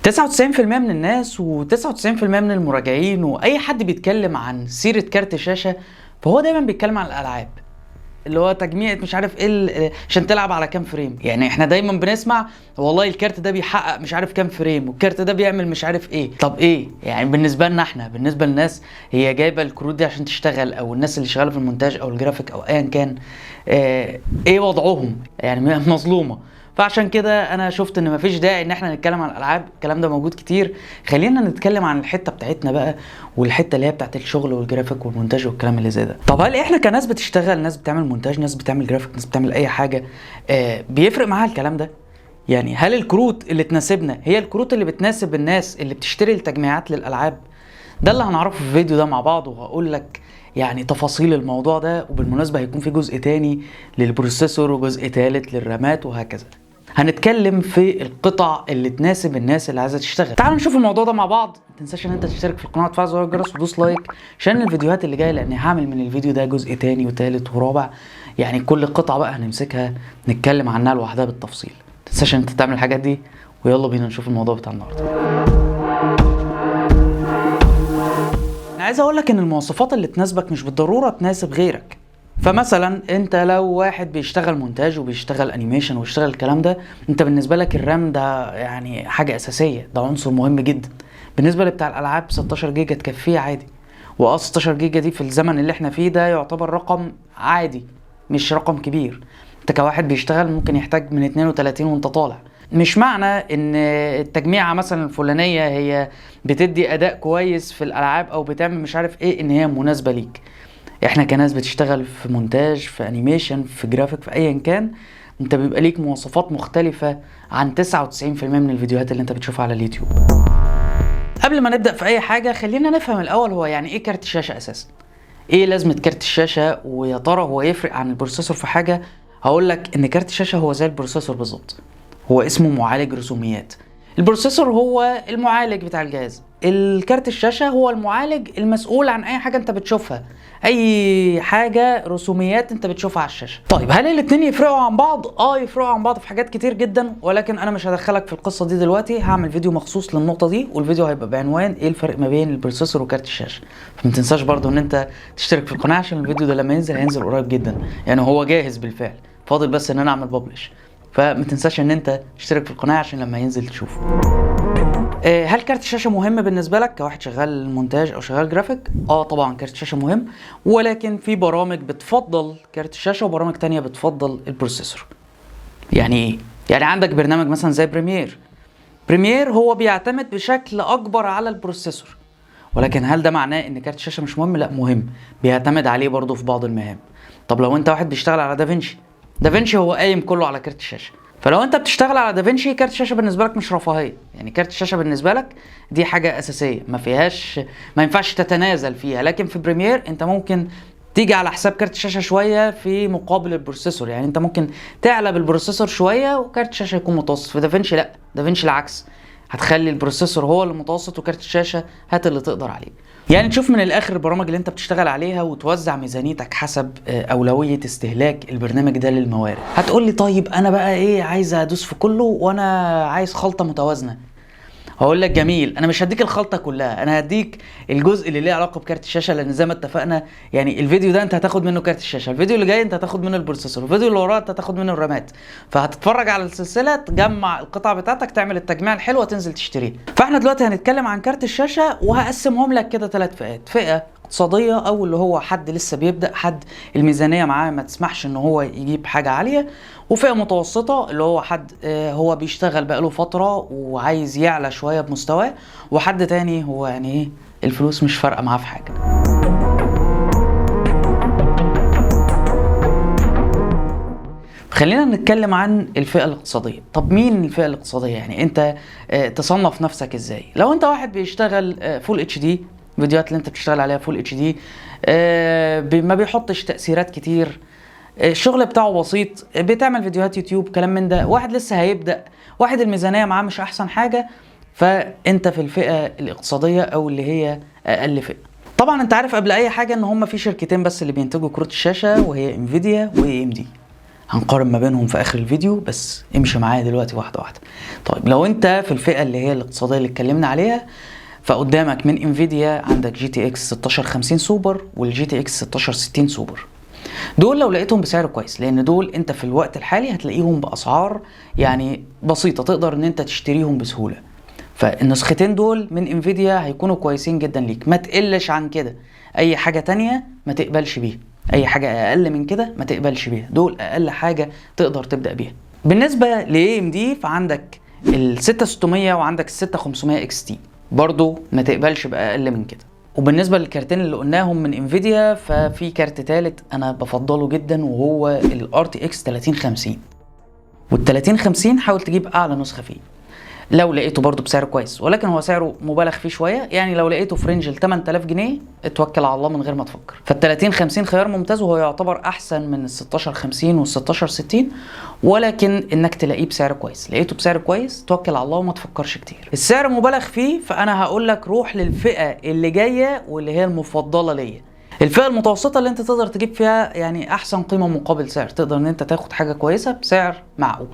99% من الناس و99% من المراجعين واي حد بيتكلم عن سيرة كارت شاشة فهو دايما بيتكلم عن الالعاب اللي هو تجميع مش عارف ايه عشان تلعب على كام فريم. يعني احنا دايما بنسمع والله الكارت ده بيحقق مش عارف كام فريم والكارت ده بيعمل مش عارف ايه. طب ايه يعني بالنسبه لنا احنا، بالنسبه للناس هي جايبه الكروت دي عشان تشتغل، او الناس اللي شغاله في المونتاج او الجرافيك او ايا كان، ايه وضعهم؟ يعني مظلومه. فعشان كده انا شفت ان مفيش داعي ان احنا نتكلم عن الالعاب، الكلام ده موجود كتير. خلينا نتكلم عن الحته بتاعتنا بقى، والحته اللي هي بتاعت الشغل والجرافيك والمونتاج والكلام اللي زي ده. طب هل احنا كناس بتشتغل، ناس بتعمل مونتاج، ناس بتعمل جرافيك، ناس بتعمل اي حاجه، بيفرق معاها الكلام ده؟ يعني هل الكروت اللي تناسبنا هي الكروت اللي بتناسب الناس اللي بتشتري التجميعات للالعاب؟ ده اللي هنعرفه في الفيديو ده مع بعض، وهقول لك يعني تفاصيل الموضوع ده. وبالمناسبه هيكون في جزء تاني للبروسيسور وجزء تالت للرامات وهكذا. هنتكلم في القطع اللي تناسب الناس اللي عايزه تشتغل. تعالوا نشوف الموضوع ده مع بعض. ما تنساش ان انت تشترك في القناه وتفعل زر الجرس ودوس لايك عشان الفيديوهات اللي جايه، لان هعمل من الفيديو ده جزء تاني وتالت ورابع. يعني كل قطعه بقى هنمسكها نتكلم عنها لوحدها بالتفصيل. ما تنساش ان انت تعمل الحاجات دي، ويلا بينا نشوف الموضوع بتاع النهارده. انا عايز اقول لك ان المواصفات اللي تناسبك مش بالضروره تناسب غيرك. فمثلا انت لو واحد بيشتغل مونتاج وبيشتغل انيميشن وبيشتغل الكلام ده، انت بالنسبه لك الرام ده يعني حاجه اساسيه، ده عنصر مهم جدا. بالنسبه لبتاع الالعاب 16 جيجا تكفيه عادي. 16 جيجا دي في الزمن اللي احنا فيه ده يعتبر رقم عادي، مش رقم كبير. انت كواحد بيشتغل ممكن يحتاج من 32 وانت طالع. مش معنى ان التجميعة مثلا الفلانية هي بتدي اداء كويس في الالعاب او بتعمل مش عارف ايه ان هي مناسبة ليك. احنا كناس بتشتغل في مونتاج، في انيميشن، في جرافيك، في ايا كان، انت بيبقى ليك مواصفات مختلفة عن 99% من الفيديوهات اللي انت بتشوفها على اليوتيوب. قبل ما نبدأ في اي حاجة خلينا نفهم الاول هو يعني ايه كارت الشاشة اساسا. ايه لازمة كارت الشاشة، ويا ترى هو يفرق عن البروسيسور في حاجة؟ هقول لك ان كارت الشاشة هو زي البروسيسور بالظبط، هو اسمه معالج رسوميات. البروسيسور هو المعالج بتاع الجهاز، الكارت الشاشة هو المعالج المسؤول عن اي حاجة انت بتشوفها، اي حاجة رسوميات انت بتشوفها على الشاشة. طيب هل الاتنين يفرقوا عن بعض؟ يفرقوا عن بعض في حاجات كتير جدا، ولكن انا مش هدخلك في القصة دي دلوقتي. هعمل فيديو مخصوص للنقطة دي، والفيديو هيبقى بعنوان ايه الفرق ما بين البروسيسور وكارت الشاشة. فما تنساش برضو ان انت تشترك في القناة عشان الفيديو ده لما ينزل هينزل قريب جدا. يعني هو جاهز بالفعل، فاضل بس ان انا اعمل ببلش. فما تنساش ان انت تشترك في القناه عشان لما ينزل تشوفه. هل كارت الشاشه مهم بالنسبه لك كواحد شغال مونتاج او شغال جرافيك؟ طبعا كارت الشاشه مهم، ولكن في برامج بتفضل كارت الشاشه وبرامج تانية بتفضل البروسيسور. يعني ايه؟ يعني عندك برنامج مثلا زي بريمير هو بيعتمد بشكل اكبر على البروسيسور، ولكن هل ده معناه ان كارت الشاشه مش مهم؟ لا، مهم، بيعتمد عليه برضه في بعض المهام. طب لو انت واحد بيشتغل على دافنشي هو قايم كله على كارت الشاشه. فلو انت بتشتغل على دافنشي، كارت الشاشه بالنسبه لك مش رفاهيه. يعني كارت الشاشه بالنسبه لك دي حاجه اساسيه ما ينفعش تتنازل فيها. لكن في بريمير انت ممكن تيجي على حساب كارت الشاشه شويه في مقابل البروسيسور. يعني انت ممكن تعلى بالبروسيسور شويه وكارت الشاشه يكون متوسط. في دافنشي لا، دافنشي العكس، هتخلي البروسيسور هو اللي متوسط وكارت الشاشه هات اللي تقدر عليه. يعني تشوف من الاخر البرامج اللي انت بتشتغل عليها وتوزع ميزانيتك حسب اولويه استهلاك البرنامج ده للموارد. هتقول لي طيب انا بقى ايه، عايز ادوس في كله وانا عايز خلطه متوازنه. هقول لك جميل، انا مش هديك الخلطه كلها، انا هديك الجزء اللي ليه علاقه بكارت الشاشه. لان زي ما اتفقنا يعني الفيديو ده انت هتاخد منه كارت الشاشه، الفيديو اللي جاي انت هتاخد منه البروسيسور، الفيديو اللي وراه انت هتاخد منه الرامات. فهتتفرج على السلسله، تجمع القطع بتاعتك، تعمل التجميع الحلوه، تنزل تشتريه. فاحنا دلوقتي هنتكلم عن كارت الشاشه، وهقسمهم لك كده 3 فئات. فئه اقتصاديه، او اللي هو حد لسه بيبدا، حد الميزانيه معاه ما تسمحش ان هو يجيب حاجه عاليه. وفئه متوسطه اللي هو حد هو بيشتغل بقاله فتره وعايز يعلى شويه بمستواه. وحد تاني هو يعني ايه، الفلوس مش فارقه معاه في حاجه. خلينا نتكلم عن الفئه الاقتصاديه. طب مين الفئه الاقتصاديه؟ يعني انت تصنف نفسك ازاي؟ لو انت واحد بيشتغل فول اتش دي، الفيديوهات اللي انت بتشتغل عليها فول اتش دي، ما بيحطش تاثيرات كتير، الشغل بتاعه بسيط، بتعمل فيديوهات يوتيوب كلام من ده، واحد لسه هيبدأ، واحد الميزانية معاه مش احسن حاجة، فانت في الفئة الاقتصادية او اللي هي اقل فئة. طبعا انت عارف قبل اي حاجة ان هم في شركتين بس اللي بينتجوا كروت الشاشة، وهي انفيديا واي ام دي. هنقارن ما بينهم في اخر الفيديو، بس امشي معايا دلوقتي واحده واحده. طيب لو انت في الفئه اللي هي الاقتصاديه اللي اتكلمنا عليها، فقدامك من انفيديا عندك جي تي اكس 1650 سوبر والجي تي اكس 1660 سوبر. دول لو لقيتهم بسعر كويس، لان دول انت في الوقت الحالي هتلاقيهم باسعار يعني بسيطه تقدر ان انت تشتريهم بسهوله. فالنسختين دول من انفيديا هيكونوا كويسين جدا ليك، ما تقلش عن كده. اي حاجه تانية ما تقبلش بيها، اي حاجه اقل من كده ما تقبلش بيها، دول اقل حاجه تقدر تبدا بيها. بالنسبه ل اي ام دي فعندك ال 6600 وعندك ال 6500 اكس تي، برضو ما تقبلش باقل من كده. وبالنسبه للكارتين اللي قلناهم من انفيديا، ففي كارت تالت انا بفضله جدا وهو الار تي اكس 3050. وال 3050 حاول تجيب اعلى نسخه فيه لو لقيته برضو بسعر كويس، ولكن هو سعره مبالغ فيه شويه، يعني لو لقيته في رينج ال 8000 جنيه اتوكل على الله من غير ما تفكر. فال 3050 خيار ممتاز، وهو يعتبر احسن من ال 1650 وال 1660، ولكن انك تلاقيه بسعر كويس. لقيته بسعر كويس توكل على الله وما تفكرش كتير. السعر مبالغ فيه، فانا هقول لك روح للفئه اللي جايه واللي هي المفضله ليا، الفئه المتوسطه اللي انت تقدر تجيب فيها يعني احسن قيمه مقابل سعر، تقدر ان انت تاخد حاجه كويسه بسعر معقول.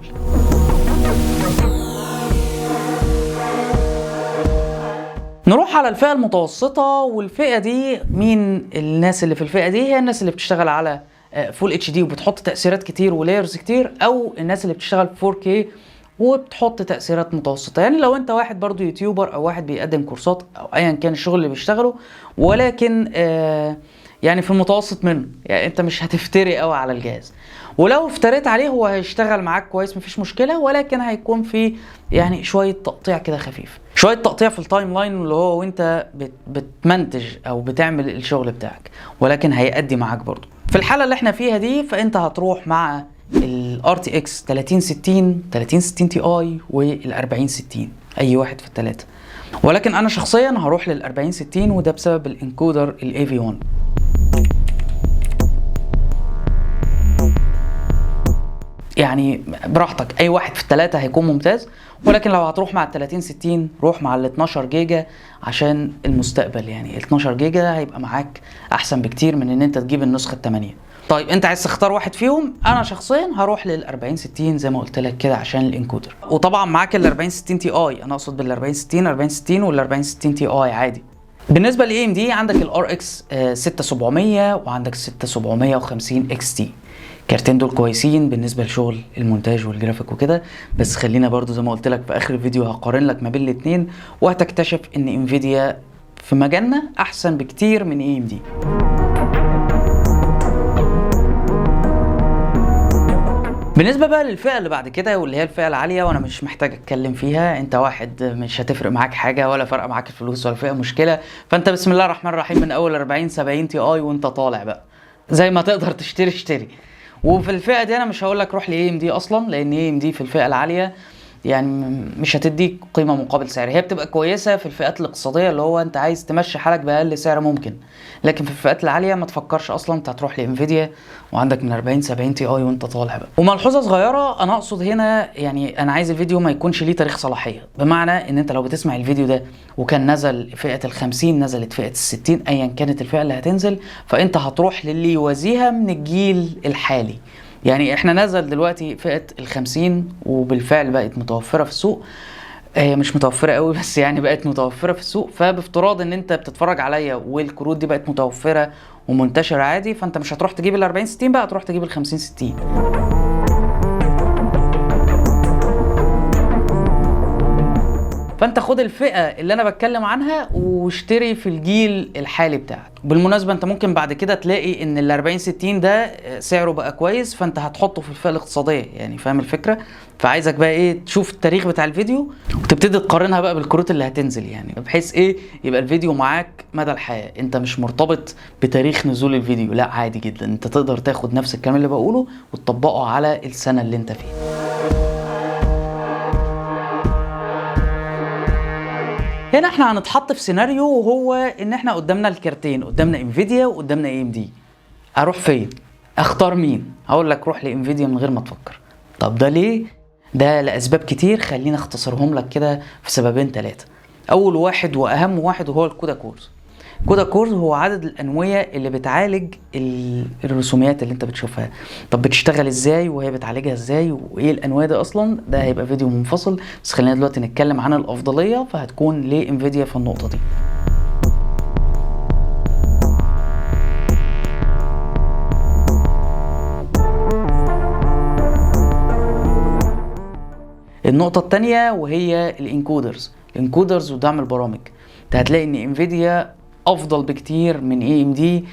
نروح على الفئة المتوسطة، والفئة دي مين الناس اللي في الفئة دي؟ هي الناس اللي بتشتغل على فول اتش دي وبتحط تأثيرات كتير ولايرز كتير، او الناس اللي بتشتغل 4K وبتحط تأثيرات متوسطة. يعني لو انت واحد برضو يوتيوبر او واحد بيقدم كورسات او ايا كان الشغل اللي بيشتغله، ولكن يعني في المتوسط منه، يعني انت مش هتفتري قوي على الجهاز، ولو افتريت عليه هو هيشتغل معاك كويس مفيش مشكله، ولكن هيكون في يعني شويه تقطيع كده خفيف، شويه تقطيع في التايم لاين اللي هو وانت بتمنتج او بتعمل الشغل بتاعك، ولكن هيأدي معاك برضو. في الحاله اللي احنا فيها دي فانت هتروح مع الار تي اكس 3060 3060 تي اي وال 4060، اي واحد في الثلاثه، ولكن انا شخصيا هروح لل 4060 وده بسبب الانكودر الاي في 1. يعني براحتك، اي واحد في الثلاثه هيكون ممتاز، ولكن لو هتروح مع ال 3060 روح مع ال 12 جيجا عشان المستقبل. يعني ال 12 جيجا هيبقى معاك احسن بكتير من ان انت تجيب النسخه الثمانية. طيب انت عايز تختار واحد فيهم، انا شخصيا هروح لل 4060 زي ما قلت لك كده عشان الانكودر. وطبعا معاك ال 4060 تي اي، انا اقصد بال 4060 4060 وال 4060 تي اي عادي. بالنسبه لاي ام دي عندك الار اكس 6700 وعندك 6750 اكس تي، كارتين دول كويسين بالنسبه لشغل المونتاج والجرافيك وكده، بس خلينا برضو زي ما قلت لك في اخر الفيديو هقارن لك ما بين الاثنين وهتكتشف ان انفيديا في مجالنا احسن بكتير من اي ام دي. بالنسبه بقى للفئه اللي بعد كده واللي هي الفئه العاليه، وانا مش محتاج اتكلم فيها، انت واحد مش هتفرق معاك حاجه ولا فرق معاك الفلوس ولا فيها مشكله، فانت بسم الله الرحمن الرحيم من اول 40 70 تي اي وانت طالع بقى زي ما تقدر تشتري اشتري. وفي الفئه دي انا مش هقول لك روح لاي ام دي اصلا، لان اي ام دي في الفئه العاليه يعني مش هتديك قيمه مقابل سعر. هي بتبقى كويسه في الفئات الاقتصاديه اللي هو انت عايز تمشي حالك باقل سعر ممكن، لكن في الفئات العاليه ما تفكرش اصلا، انت هتروح لانفيديا وعندك من 40 70 تي اي وانت طالع بقى. وملحوظه صغيره انا اقصد هنا، يعني انا عايز الفيديو ما يكونش ليه تاريخ صلاحيه، بمعنى ان انت لو بتسمع الفيديو ده وكان نزل فئه ال50 نزلت فئه ال60 ايا كانت الفئه اللي هتنزل، فانت هتروح للي يوازيها من الجيل الحالي. يعني احنا نزل دلوقتي فئة ال50 وبالفعل بقت متوفرة في السوق، مش متوفرة قوي بس يعني بقت متوفرة في السوق، فبافتراض ان انت بتتفرج عليا والكروت دي بقت متوفرة ومنتشرة عادي، فانت مش هتروح تجيب ال 40 60 بقى، هتروح تجيب ال 50 60. فانت خد الفئه اللي انا بتكلم عنها واشتري في الجيل الحالي بتاعك. بالمناسبه انت ممكن بعد كده تلاقي ان ال 40 60 ده سعره بقى كويس، فانت هتحطه في الفئه الاقتصاديه، يعني فاهم الفكره؟ فعايزك بقى ايه تشوف التاريخ بتاع الفيديو وتبتدي تقارنها بقى بالكروت اللي هتنزل، يعني بحيث ايه يبقى الفيديو معاك مدى الحياه، انت مش مرتبط بتاريخ نزول الفيديو، لا عادي جدا انت تقدر تاخد نفس الكلام اللي بقوله وتطبقه على السنه اللي انت فيها. هنا احنا هنتحط في سيناريو، وهو ان احنا قدامنا الكارتين، قدامنا انفيديا وقدامنا اي ام دي، اروح فين؟ اختار مين؟ هقول لك روح لانفيديا من غير ما تفكر. طب ده ليه؟ ده لاسباب كتير، خلينا اختصرهم لك كده في سببين ثلاثه. اول واحد واهم واحد وهو الكودا كورز. كودا كور هو عدد الانويه اللي بتعالج الرسوميات اللي انت بتشوفها. طب بتشتغل ازاي وهي بتعالجها ازاي وايه الانويه دي اصلا؟ ده هيبقى فيديو منفصل، بس خلينا دلوقتي نتكلم عن الافضليه فهتكون لانفيديا في النقطه دي. النقطة التانية وهي الانكودرز ودعم البرامج. انت هتلاقي ان انفيديا افضل بكتير من اي ام دي،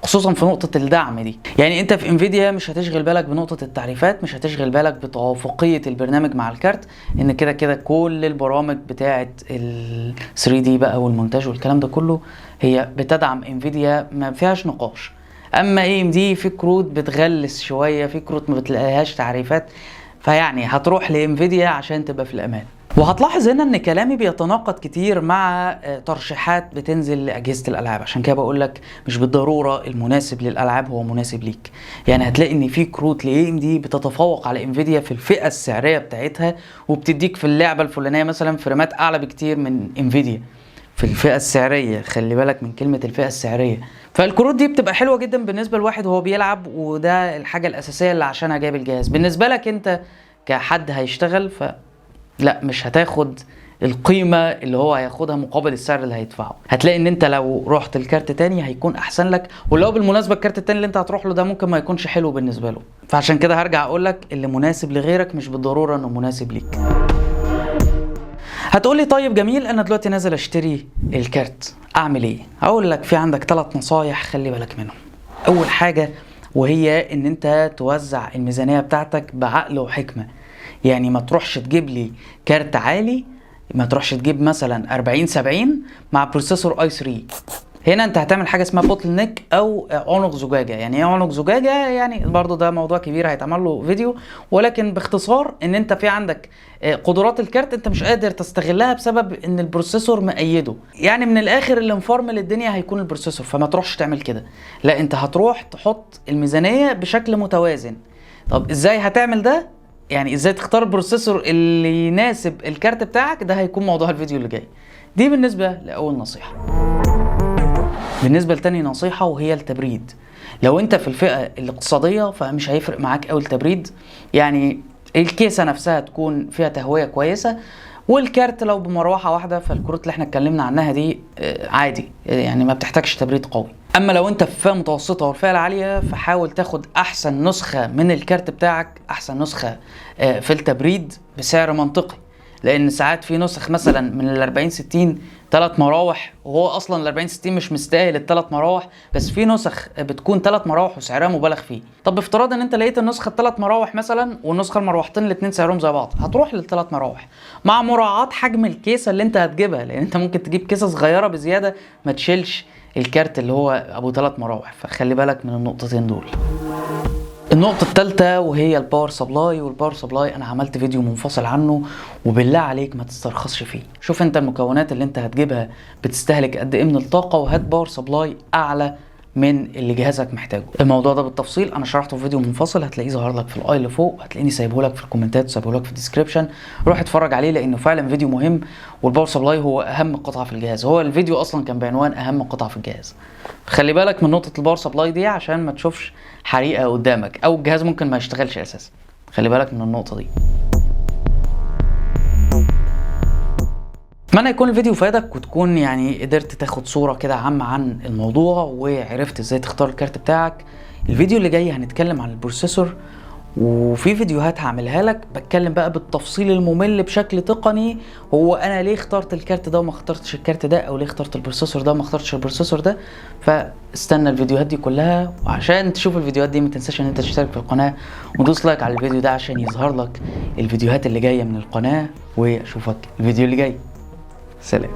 خصوصا في نقطة الدعم دي. يعني انت في انفيديا مش هتشغل بالك بنقطة التعريفات، مش هتشغل بالك بتوافقية البرنامج مع الكارت، ان كده كده كل البرامج بتاعة ال 3D بقى والمونتاج والكلام ده كله هي بتدعم انفيديا، ما فيهاش نقاش. اما اي ام دي في كروت بتغلس شوية، في كروت ما بتلاقيهاش تعريفات، فيعني هتروح لانفيديا عشان تبقى في الامان. وهتلاحظ هنا ان كلامي بيتناقض كتير مع ترشيحات بتنزل لاجهزه الالعاب، عشان كده بقول لك مش بالضروره المناسب للالعاب هو مناسب ليك. يعني هتلاقي ان في كروت لاي ام دي بتتفوق على انفيديا في الفئه السعريه بتاعتها، وبتديك في اللعبه الفلانيه مثلا فريمات اعلى بكتير من انفيديا في الفئه السعريه. خلي بالك من كلمه الفئه السعريه. فالكروت دي بتبقى حلوه جدا بالنسبه لواحد وهو بيلعب، وده الحاجه الاساسيه اللي عشانها جايب الجهاز. بالنسبه لك انت كحد هيشتغل لا، مش هتاخد القيمة اللي هو هياخدها مقابل السعر اللي هيدفعه. هتلاقي ان انت لو رحت الكارت تاني هيكون احسن لك، ولو بالمناسبة الكارت التاني اللي انت هتروح له ده ممكن ما يكونش حلو بالنسبة له. فعشان كده هرجع اقول لك اللي مناسب لغيرك مش بالضرورة انه مناسب ليك. هتقولي طيب جميل، انا دلوقتي نازل اشتري الكارت، اعمل ايه؟ هقول لك في عندك 3 نصايح خلي بالك منهم. اول حاجة وهي ان انت توزع الميزانية بتاعتك بعقل وحكمة. يعني ما تروحش تجيب لي كارت عالي، ما تروحش تجيب مثلا 4070 مع بروسيسور اي 3. هنا انت هتعمل حاجه اسمها بوتل نيك او عنق زجاجه. يعني ايه عنق زجاجه؟ يعني برضو ده موضوع كبير هيتعمل له فيديو، ولكن باختصار ان انت في عندك قدرات الكارت انت مش قادر تستغلها بسبب ان البروسيسور مأيده. يعني من الاخر اللي مفرمل الدنيا هيكون البروسيسور، فما تروحش تعمل كده. لا، انت هتروح تحط الميزانيه بشكل متوازن. طب ازاي هتعمل ده؟ يعني ازاي تختار البروسيسور اللي يناسب الكارت بتاعك؟ ده هيكون موضوع الفيديو اللي جاي. دي بالنسبة لأول نصيحة. بالنسبة لتاني نصيحة وهي التبريد. لو انت في الفئة الاقتصادية فمش هيفرق معاك قوي التبريد. يعني الكيسة نفسها تكون فيها تهوية كويسة، والكارت لو بمروحة واحدة فالكروت اللي احنا اتكلمنا عنها دي عادي، يعني ما بتحتاجش تبريد قوي. اما لو انت في فئة متوسطة والفئة العالية فحاول تاخد احسن نسخة من الكارت بتاعك، احسن نسخة في التبريد بسعر منطقي. لان ساعات في نسخ مثلا من ال 4060 3 مراوح، وهو اصلا ال 4060 مش مستاهل ال3 مراوح، بس في نسخ بتكون 3 مراوح وسعرها مبالغ فيه. طب بافتراض ان انت لقيت النسخه 3 مراوح مثلا والنسخه المروحتين الاثنين سعرهم زي بعض، هتروح لل3 مراوح مع مراعاه حجم الكيسه اللي انت هتجيبها، لان انت ممكن تجيب كيسه صغيره بزياده ما تشيلش الكارت اللي هو ابو 3 مراوح. فخلي بالك من النقطتين دول. النقطة الثالثة وهي الباور سبلاي. والباور سبلاي انا عملت فيديو منفصل عنه، وبالله عليك ما تسترخصش فيه. شوف انت المكونات اللي انت هتجيبها بتستهلك قد ايه من الطاقة، وهات باور سبلاي اعلى من اللي جهازك محتاجه. الموضوع ده بالتفصيل انا شرحته في فيديو منفصل، هتلاقيه ظهر لك في الاي اللي فوق، هتلاقيني سايبه لك في الكومنتات وسايبه لك في الديسكريبشن. روح اتفرج عليه لانه فعلا فيديو مهم. والباور سبلاي هو اهم قطعة في الجهاز، هو الفيديو اصلا كان بعنوان اهم قطعة في الجهاز. خلي بالك من نقطة الباور سبلاي دي عشان ما تشوفش حريقة قدامك او الجهاز ممكن ما يشتغلش اساسا. خلي بالك من النقطة دي. اتمنى يكون الفيديو فادك وتكون يعني قدرت تاخد صورة كده عامة عن الموضوع وعرفت ازاي تختار الكارت بتاعك. الفيديو اللي جاي هنتكلم عن البروسيسور، وفي فيديوهات هعملها لك بتكلم بقى بالتفصيل الممل بشكل تقني هو انا ليه اخترت الكارت ده وما اخترتش الكارت ده، او ليه اخترت البروسيسور ده وما اخترتش البروسيسور ده. فاستنى الفيديوهات دي كلها، وعشان تشوف الفيديوهات دي ما تنساش ان انت تشترك في القناة ودوس لايك على الفيديو ده عشان يظهر لك الفيديوهات اللي جاية من القناة. واشوفك الفيديو اللي جاي. سلام.